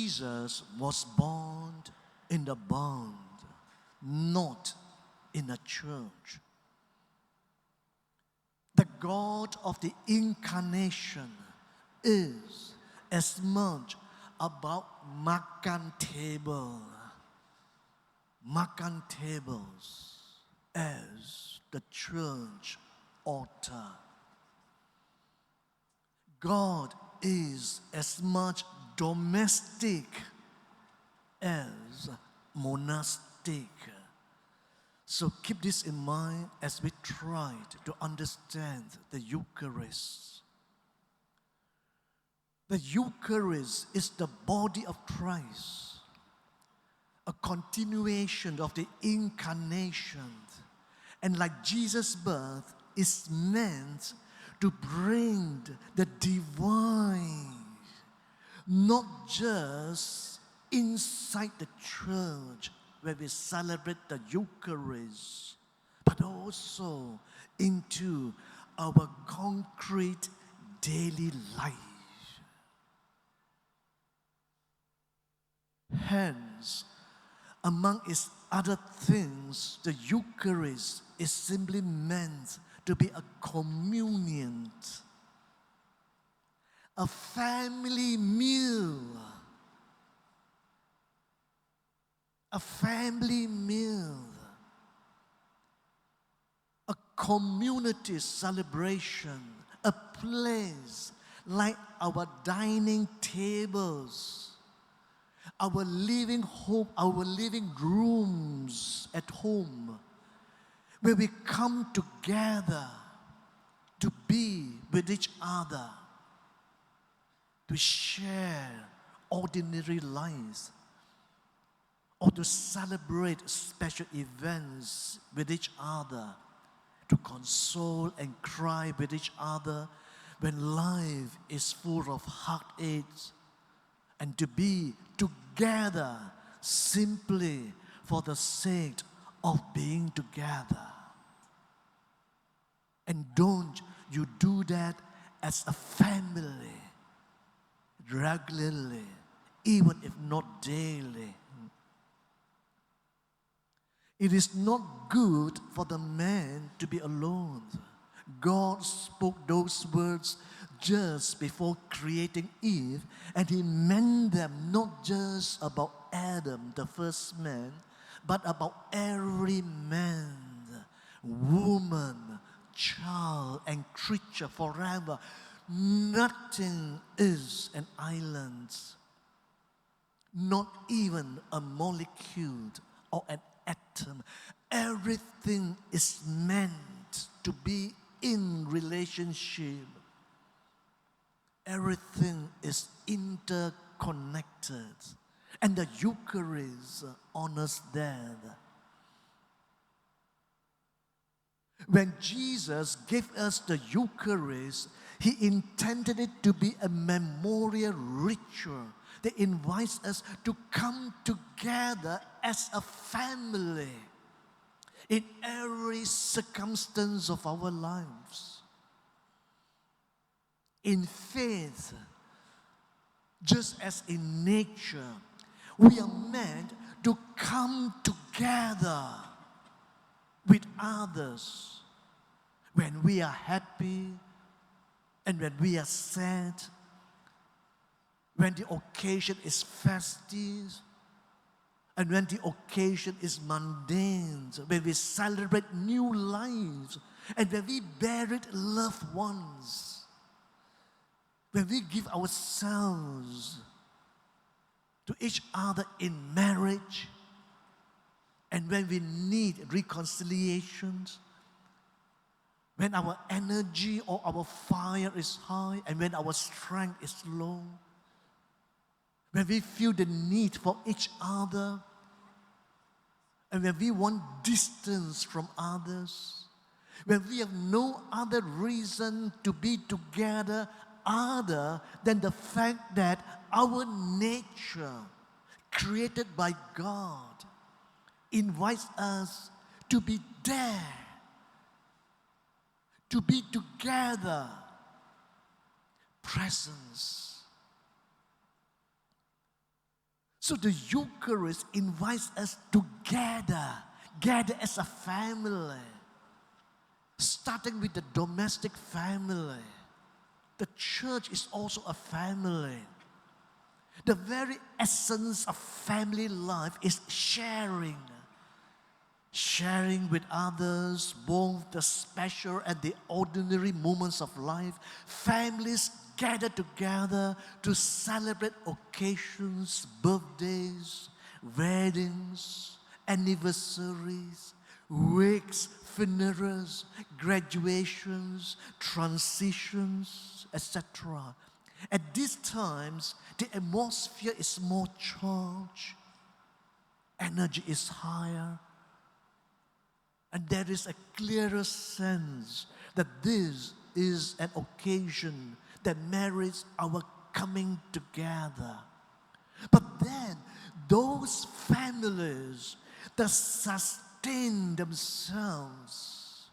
Jesus was born in the barn, not in a church. The God of the incarnation is as much about makan tables as the church altar. God is as much domestic as monastic. So keep this in mind as we try to understand the Eucharist. The Eucharist is the body of Christ, a continuation of the incarnation. And like Jesus' birth is meant to bring the divine, not just inside the church where we celebrate the Eucharist, but also into our concrete daily life. Hence, among its other things, the Eucharist is simply meant to be a communion, a family meal, a community celebration, a place like our dining tables, our living home, our living rooms at home, where we come together to be with each other, to share ordinary lives, or to celebrate special events with each other, to console and cry with each other when life is full of heartaches, and to be together simply for the sake of being together. And don't you do that as a family regularly, even if not daily. It is not good for the man to be alone. God spoke those words just before creating Eve, and He meant them not just about Adam, the first man, but about every man, woman, child, and creature forever. Nothing is an island, not even a molecule or an atom. Everything is meant to be in relationship. Everything is interconnected. And the Eucharist honors that. When Jesus gave us the Eucharist, He intended it to be a memorial ritual that invites us to come together as a family in every circumstance of our lives. In faith, just as in nature, we are meant to come together with others when we are happy and when we are sad, when the occasion is festive and when the occasion is mundane, when we celebrate new lives and when we bury loved ones, when we give ourselves to each other in marriage, and when we need reconciliations, when our energy or our fire is high and when our strength is low, when we feel the need for each other, and when we want distance from others, when we have no other reason to be together other than the fact that our nature, created by God, invites us to be there, to be together, presence. So the Eucharist invites us to gather as a family, starting with the domestic family. The church is also a family. The very essence of family life is sharing. Sharing with others, both the special and the ordinary moments of life. Families gather together to celebrate occasions, birthdays, weddings, anniversaries, wakes, funerals, graduations, transitions, etc. At these times, the atmosphere is more charged, energy is higher, and there is a clearer sense that this is an occasion that merits our coming together. But then, those families that sustain themselves,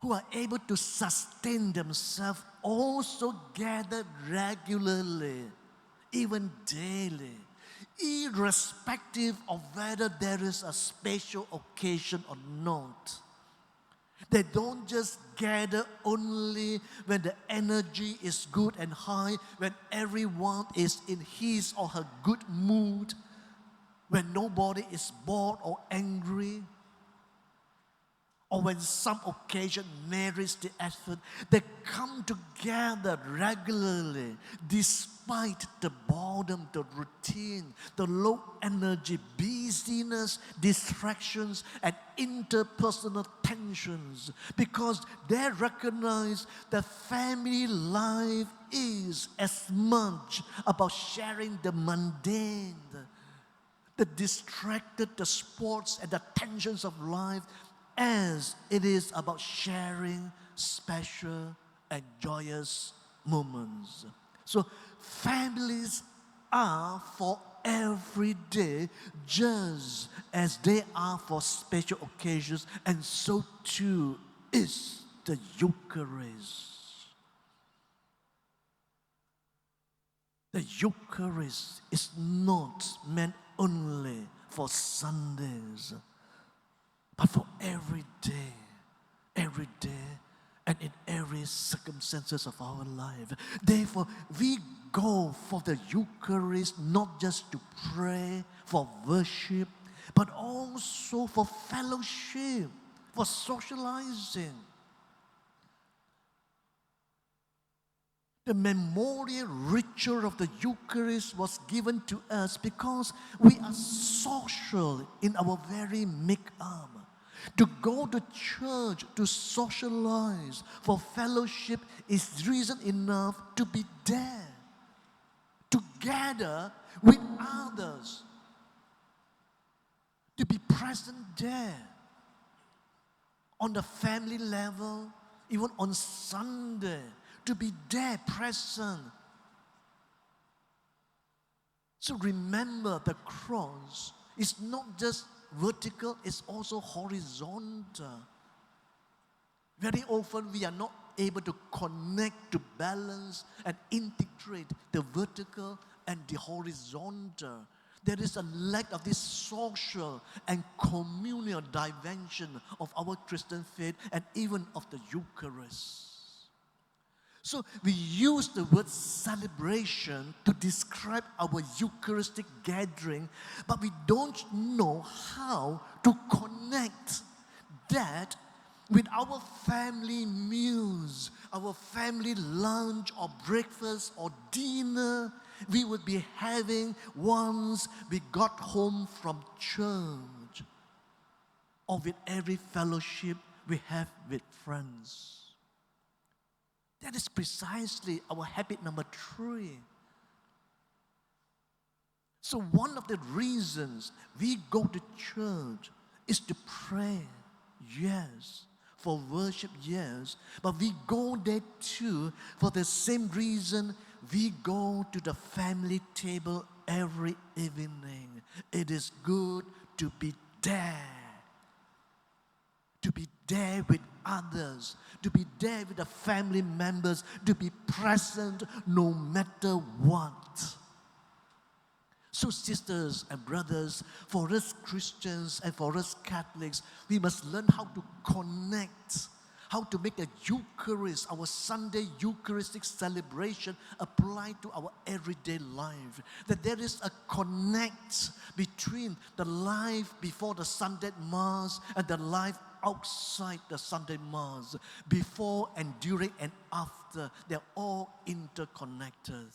who are able to sustain themselves, also gather regularly, even daily, irrespective of whether there is a special occasion or not. They don't just gather only when the energy is good and high, when everyone is in his or her good mood, when nobody is bored or angry, or when some occasion merits the effort. They come together regularly despite the boredom, the routine, the low energy, busyness, distractions, and interpersonal tensions, because they recognize that family life is as much about sharing the mundane, the distracted, the sports, and the tensions of life, as it is about sharing special and joyous moments. So families are for every day, just as they are for special occasions, and so too is the Eucharist. The Eucharist is not meant only for Sundays, but for every day, and in every circumstances of our life. Therefore, we go for the Eucharist not just to pray, for worship, but also for fellowship, for socializing. The memorial ritual of the Eucharist was given to us because we are social in our very make-up. To go to church, to socialize, for fellowship is reason enough to be there, to gather with others, to be present there on the family level, even on Sunday, to be there present. So remember, the cross is not just vertical, it's also horizontal. Very often we are not able to connect, to balance and integrate the vertical and the horizontal. There is a lack of this social and communal dimension of our Christian faith and even of the Eucharist. So we use the word celebration to describe our Eucharistic gathering, but we don't know how to connect that with our family meals, our family lunch or breakfast or dinner we would be having once we got home from church, or with every fellowship we have with friends. That is precisely our habit number 3. So one of the reasons we go to church is to pray, yes, for worship, yes, but we go there too for the same reason we go to the family table every evening. It is good to be there. To be there with others, to be there with the family members, to be present no matter what. So sisters and brothers, for us Christians and for us Catholics, we must learn how to connect, how to make the Eucharist, our Sunday Eucharistic celebration, apply to our everyday life. That there is a connect between the life before the Sunday Mass and the life outside the Sunday Mass, before and during and after. They're all interconnected.